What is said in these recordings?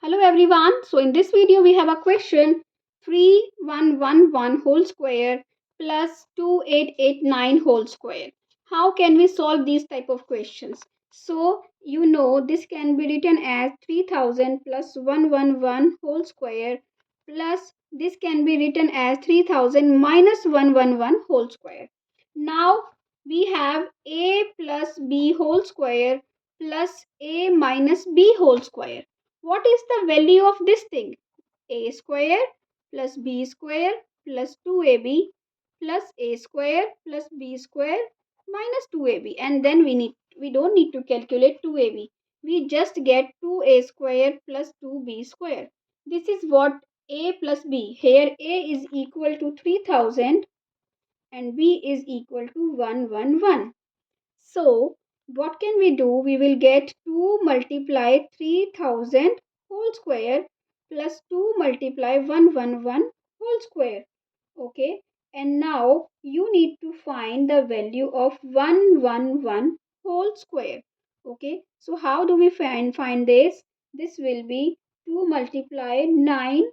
Hello everyone. So in this video we have a question 3111 whole square plus 2889 whole square. How can we solve these type of questions? So this can be written as 3000 plus 111 whole square plus this can be written as 3000 minus 111 whole square. Now we have a plus b whole square plus a minus b whole square. What is the value of this thing? A square plus b square plus 2ab plus a square plus b square minus 2ab, and then we don't need to calculate 2ab. We just get 2a square plus 2b square. This is what a plus b. Here a is equal to 3000 and b is equal to 111. So, what can we do? We will get 2 multiply 3000 whole square plus 2 multiply 111 whole square. Okay. And now you need to find the value of 111 whole square. Okay. So, how do we find this? This will be 2 multiply 9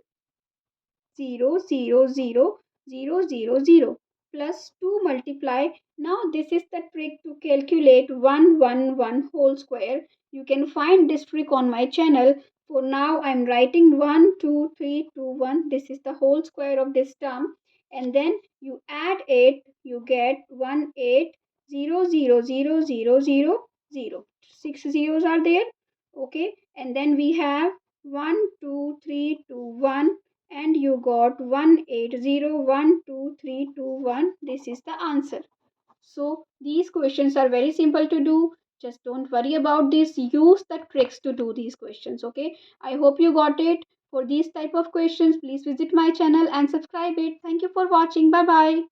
0 0 0 0 0 0 plus 2 multiply. Now this is the trick to calculate 111 whole square. You can find this trick on my channel. For now I am writing 1 2 3 2 1. This is the whole square of this term, and then you add it, you get 18000000. Six zeros are there. Okay, and then we have 12321 and you got 1801231. This is the answer. So these questions are very simple to do. Just don't worry about this. Use the tricks to do these questions. Okay, I hope you got it. For these type of questions, please visit my channel and subscribe it. Thank you for watching. Bye bye.